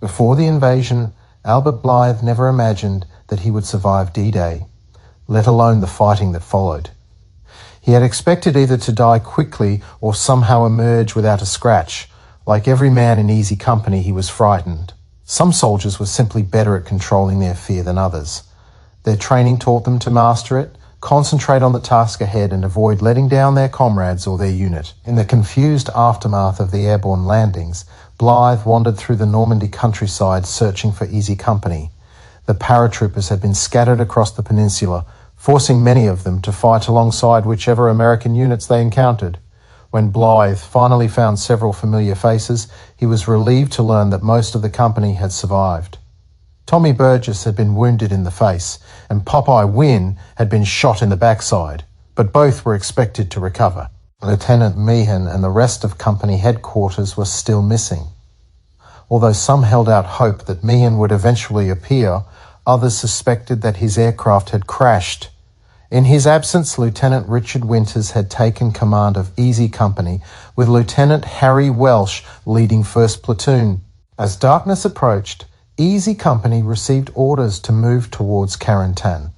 Before the invasion, Albert Blythe never imagined that he would survive D-Day, let alone the fighting that followed. He had expected either to die quickly or somehow emerge without a scratch. Like every man in Easy Company, he was frightened. Some soldiers were simply better at controlling their fear than others. Their training taught them to master it, concentrate on the task ahead, and avoid letting down their comrades or their unit. In the confused aftermath of the airborne landings, Blythe wandered through the Normandy countryside searching for Easy Company. The paratroopers had been scattered across the peninsula, forcing many of them to fight alongside whichever American units they encountered. When Blythe finally found several familiar faces, he was relieved to learn that most of the company had survived. Tommy Burgess had been wounded in the face, and Popeye Wynne had been shot in the backside, but both were expected to recover. Lieutenant Meehan and the rest of company headquarters were still missing. Although some held out hope that Meehan would eventually appear, others suspected that his aircraft had crashed. In his absence, Lieutenant Richard Winters had taken command of Easy Company, with Lieutenant Harry Welsh leading 1st Platoon. As darkness approached, Easy Company received orders to move towards Carentan.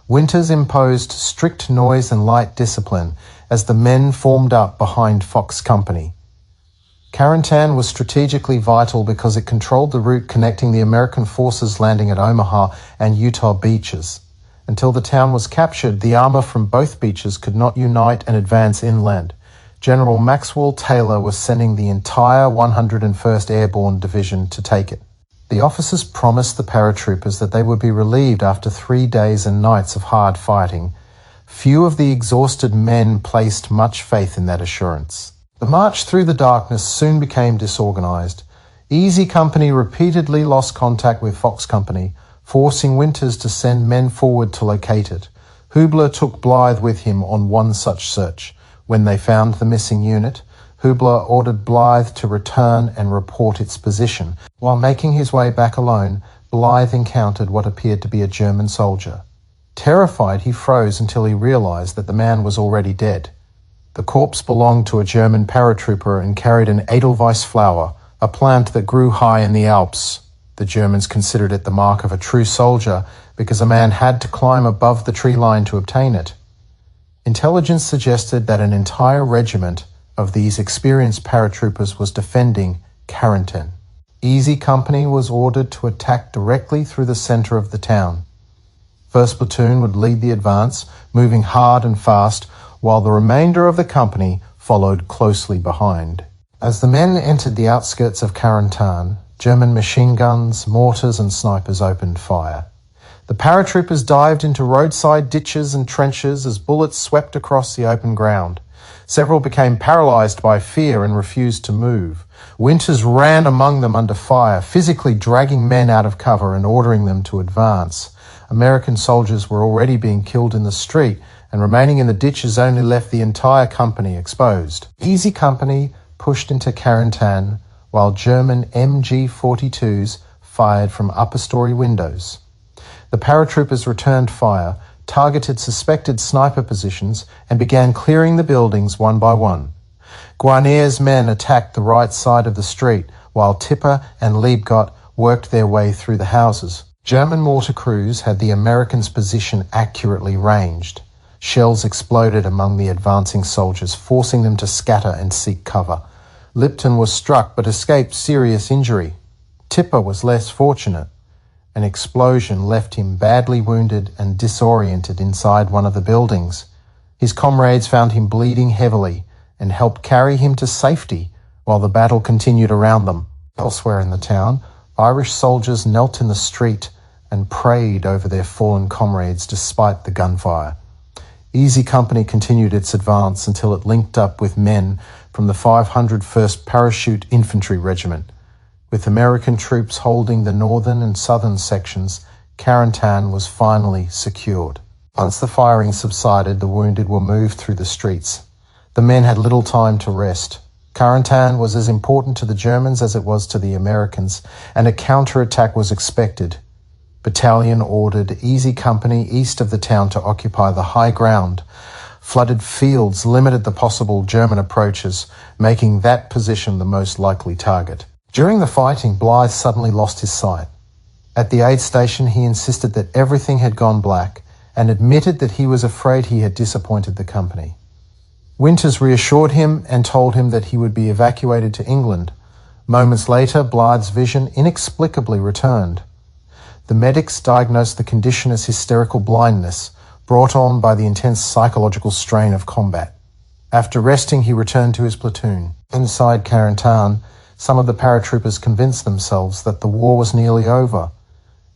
Winters imposed strict noise and light discipline as the men formed up behind Fox Company. Carentan was strategically vital because it controlled the route connecting the American forces landing at Omaha and Utah beaches. Until the town was captured, the armor from both beaches could not unite and advance inland. General Maxwell Taylor was sending the entire 101st Airborne Division to take it. The officers promised the paratroopers that they would be relieved after 3 days and nights of hard fighting. Few of the exhausted men placed much faith in that assurance. The march through the darkness soon became disorganized. Easy Company repeatedly lost contact with Fox Company, forcing Winters to send men forward to locate it. Hubler took Blythe with him on one such search. When they found the missing unit, Hubler ordered Blythe to return and report its position. While making his way back alone, Blythe encountered what appeared to be a German soldier. Terrified, he froze until he realized that the man was already dead. The corpse belonged to a German paratrooper and carried an Edelweiss flower, a plant that grew high in the Alps. The Germans considered it the mark of a true soldier because a man had to climb above the tree line to obtain it. Intelligence suggested that an entire regiment of these experienced paratroopers was defending Carentan. Easy Company was ordered to attack directly through the center of the town. 1st Platoon would lead the advance, moving hard and fast, while the remainder of the company followed closely behind. As the men entered the outskirts of Carentan, German machine guns, mortars, and snipers opened fire. The paratroopers dived into roadside ditches and trenches as bullets swept across the open ground. Several became paralyzed by fear and refused to move. Winters ran among them under fire, physically dragging men out of cover and ordering them to advance. American soldiers were already being killed in the street, and remaining in the ditches only left the entire company exposed. Easy Company pushed into Carentan, while German MG-42s fired from upper-story windows. The paratroopers returned fire, targeted suspected sniper positions, and began clearing the buildings one by one. Guarnier's men attacked the right side of the street, while Tipper and Liebgott worked their way through the houses. German mortar crews had the Americans' position accurately ranged. Shells exploded among the advancing soldiers, forcing them to scatter and seek cover. Lipton was struck but escaped serious injury. Tipper was less fortunate. An explosion left him badly wounded and disoriented inside one of the buildings. His comrades found him bleeding heavily and helped carry him to safety while the battle continued around them. Elsewhere in the town, Irish soldiers knelt in the street and prayed over their fallen comrades despite the gunfire. Easy Company continued its advance until it linked up with men from the 501st Parachute Infantry Regiment. With American troops holding the northern and southern sections, Carentan was finally secured. Once the firing subsided, the wounded were moved through the streets. The men had little time to rest. Carentan was as important to the Germans as it was to the Americans, and a counterattack was expected. Battalion ordered Easy Company east of the town to occupy the high ground. Flooded fields limited the possible German approaches, making that position the most likely target. During the fighting, Blithe suddenly lost his sight. At the aid station, he insisted that everything had gone black and admitted that he was afraid he had disappointed the company. Winters reassured him and told him that he would be evacuated to England. Moments later, Blithe's vision inexplicably returned. The medics diagnosed the condition as hysterical blindness, brought on by the intense psychological strain of combat. After resting, he returned to his platoon. Inside Carentan, some of the paratroopers convinced themselves that the war was nearly over.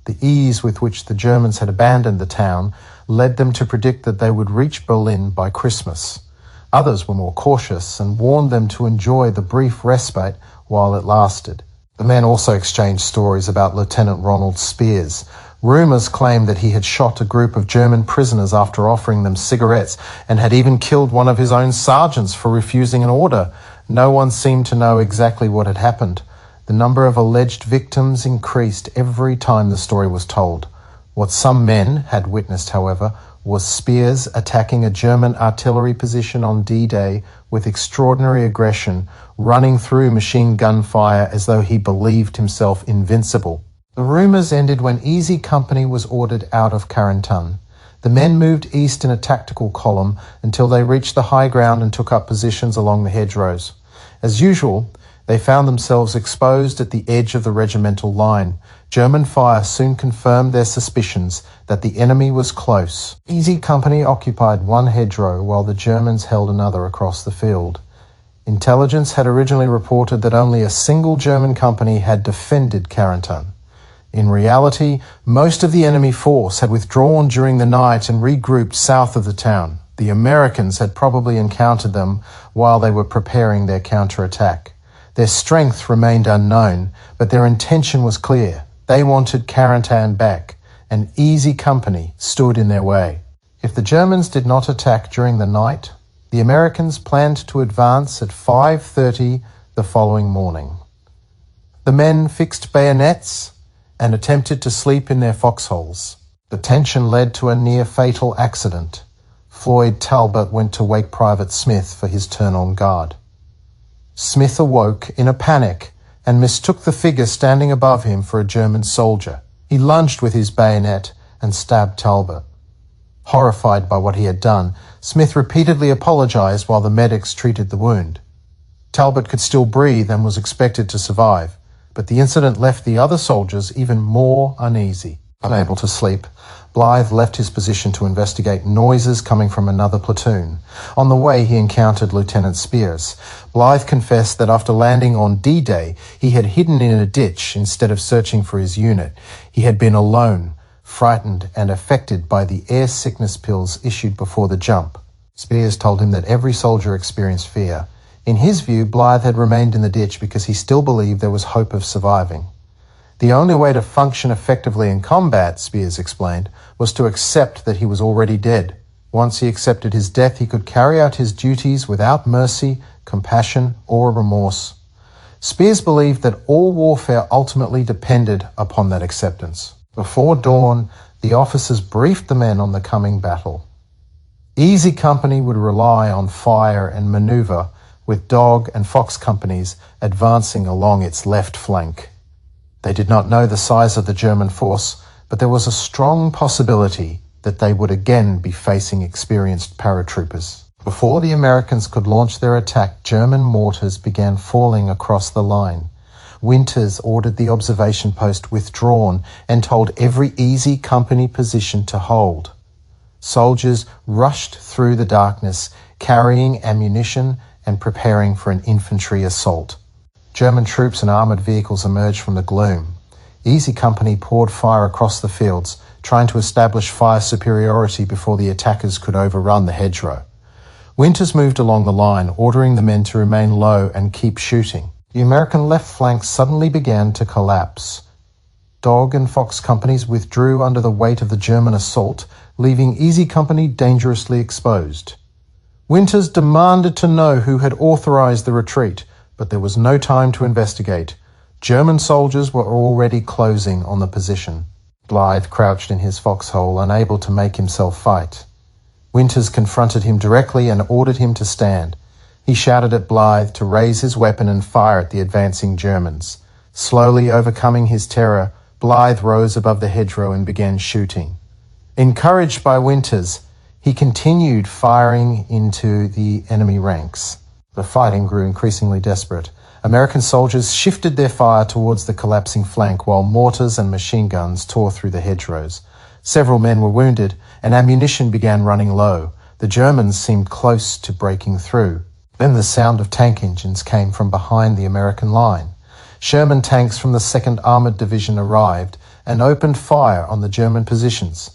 The ease with which the Germans had abandoned the town led them to predict that they would reach Berlin by Christmas. Others were more cautious and warned them to enjoy the brief respite while it lasted. The men also exchanged stories about Lieutenant Ronald Spears. Rumours claimed that he had shot a group of German prisoners after offering them cigarettes and had even killed one of his own sergeants for refusing an order. No one seemed to know exactly what had happened. The number of alleged victims increased every time the story was told. What some men had witnessed, however, was Spears attacking a German artillery position on D-Day with extraordinary aggression, running through machine gun fire as though he believed himself invincible. The rumours ended when Easy Company was ordered out of Carentan. The men moved east in a tactical column until they reached the high ground and took up positions along the hedgerows. As usual, they found themselves exposed at the edge of the regimental line. German fire soon confirmed their suspicions that the enemy was close. Easy Company occupied one hedgerow while the Germans held another across the field. Intelligence had originally reported that only a single German company had defended Carentan. In reality, most of the enemy force had withdrawn during the night and regrouped south of the town. The Americans had probably encountered them while they were preparing their counterattack. Their strength remained unknown, but their intention was clear. They wanted Carentan back, and Easy Company stood in their way. If the Germans did not attack during the night, the Americans planned to advance at 5:30 the following morning. The men fixed bayonets and attempted to sleep in their foxholes. The tension led to a near-fatal accident. Floyd Talbot went to wake Private Smith for his turn on guard. Smith awoke in a panic and mistook the figure standing above him for a German soldier. He lunged with his bayonet and stabbed Talbot. Horrified by what he had done, Smith repeatedly apologized while the medics treated the wound. Talbot could still breathe and was expected to survive, but the incident left the other soldiers even more uneasy. Unable to sleep, Blithe left his position to investigate noises coming from another platoon. On the way, he encountered Lieutenant Spears. Blithe confessed that after landing on D-Day, he had hidden in a ditch instead of searching for his unit. He had been alone, frightened and affected by the air sickness pills issued before the jump. Spears told him that every soldier experienced fear. In his view, Blithe had remained in the ditch because he still believed there was hope of surviving. The only way to function effectively in combat, Spears explained, was to accept that he was already dead. Once he accepted his death, he could carry out his duties without mercy, compassion, or remorse. Spears believed that all warfare ultimately depended upon that acceptance. Before dawn, the officers briefed the men on the coming battle. Easy Company would rely on fire and maneuver, with Dog and Fox companies advancing along its left flank. They did not know the size of the German force, but there was a strong possibility that they would again be facing experienced paratroopers. Before the Americans could launch their attack, German mortars began falling across the line. Winters ordered the observation post withdrawn and told every Easy Company position to hold. Soldiers rushed through the darkness, carrying ammunition and preparing for an infantry assault. German troops and armoured vehicles emerged from the gloom. Easy Company poured fire across the fields, trying to establish fire superiority before the attackers could overrun the hedgerow. Winters moved along the line, ordering the men to remain low and keep shooting. The American left flank suddenly began to collapse. Dog and Fox companies withdrew under the weight of the German assault, leaving Easy Company dangerously exposed. Winters demanded to know who had authorized the retreat, but there was no time to investigate. German soldiers were already closing on the position. Blithe crouched in his foxhole, unable to make himself fight. Winters confronted him directly and ordered him to stand. He shouted at Blithe to raise his weapon and fire at the advancing Germans. Slowly overcoming his terror, Blithe rose above the hedgerow and began shooting. Encouraged by Winters, he continued firing into the enemy ranks. The fighting grew increasingly desperate. American soldiers shifted their fire towards the collapsing flank while mortars and machine guns tore through the hedgerows. Several men were wounded and ammunition began running low. The Germans seemed close to breaking through. Then the sound of tank engines came from behind the American line. Sherman tanks from the 2nd Armoured Division arrived and opened fire on the German positions.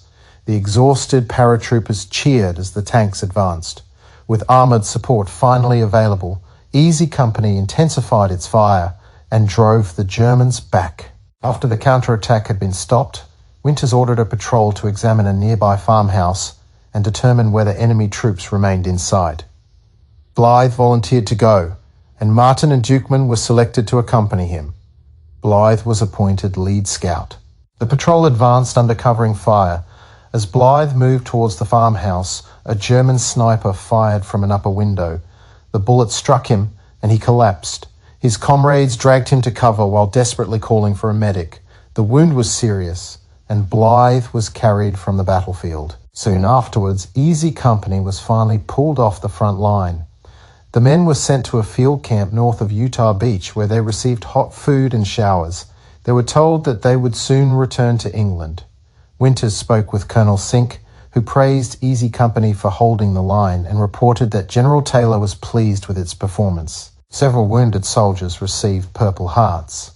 The exhausted paratroopers cheered as the tanks advanced. With armoured support finally available, Easy Company intensified its fire and drove the Germans back. After the counterattack had been stopped, Winters ordered a patrol to examine a nearby farmhouse and determine whether enemy troops remained inside. Blithe volunteered to go, and Martin and Dukeman were selected to accompany him. Blithe was appointed lead scout. The patrol advanced under covering fire. As Blithe moved towards the farmhouse, a German sniper fired from an upper window. The bullet struck him, and he collapsed. His comrades dragged him to cover while desperately calling for a medic. The wound was serious, and Blithe was carried from the battlefield. Soon afterwards, Easy Company was finally pulled off the front line. The men were sent to a field camp north of Utah Beach where they received hot food and showers. They were told that they would soon return to England. Winters spoke with Colonel Sink, who praised Easy Company for holding the line and reported that General Taylor was pleased with its performance. Several wounded soldiers received Purple Hearts.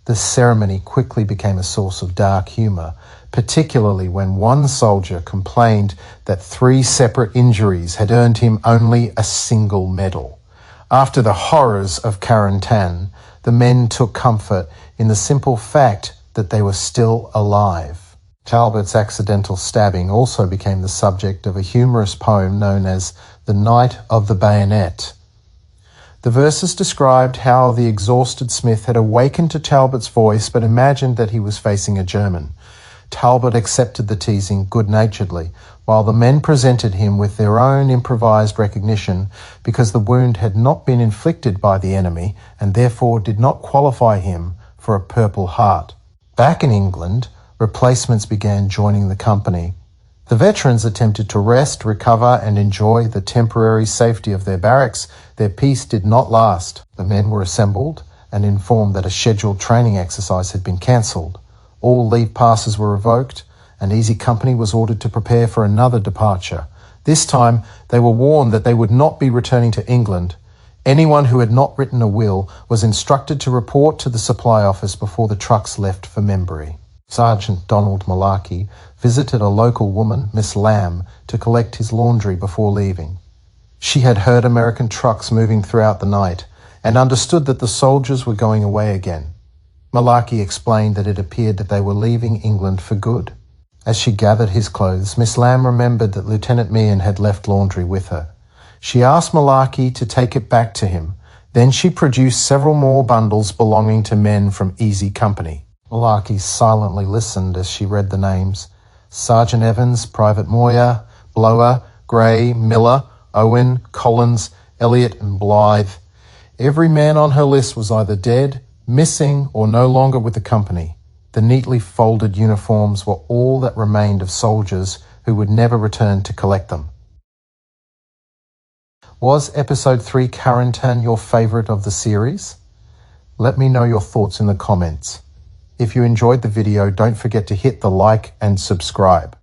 This ceremony quickly became a source of dark humour, particularly when one soldier complained that 3 separate injuries had earned him only a single medal. After the horrors of Carentan, the men took comfort in the simple fact that they were still alive. Talbot's accidental stabbing also became the subject of a humorous poem known as The Night of the Bayonet. The verses described how the exhausted Smith had awakened to Talbot's voice but imagined that he was facing a German. Talbot accepted the teasing good-naturedly, while the men presented him with their own improvised recognition because the wound had not been inflicted by the enemy and therefore did not qualify him for a Purple Heart. Back in England, replacements began joining the company. The veterans attempted to rest, recover, and enjoy the temporary safety of their barracks. Their peace did not last. The men were assembled and informed that a scheduled training exercise had been cancelled. All leave passes were revoked, and Easy Company was ordered to prepare for another departure. This time, they were warned that they would not be returning to England. Anyone who had not written a will was instructed to report to the supply office before the trucks left for Membury. Sergeant Donald Malarkey visited a local woman, Miss Lamb, to collect his laundry before leaving. She had heard American trucks moving throughout the night and understood that the soldiers were going away again. Malarkey explained that it appeared that they were leaving England for good. As she gathered his clothes, Miss Lamb remembered that Lieutenant Meehan had left laundry with her. She asked Malarkey to take it back to him. Then she produced several more bundles belonging to men from Easy Company. Malarkey silently listened as she read the names: Sergeant Evans, Private Moyer, Blower, Gray, Miller, Owen, Collins, Elliot, and Blithe. Every man on her list was either dead, missing, or no longer with the company. The neatly folded uniforms were all that remained of soldiers who would never return to collect them. Was Episode 3 Carentan your favourite of the series? Let me know your thoughts in the comments. If you enjoyed the video, don't forget to hit the like and subscribe.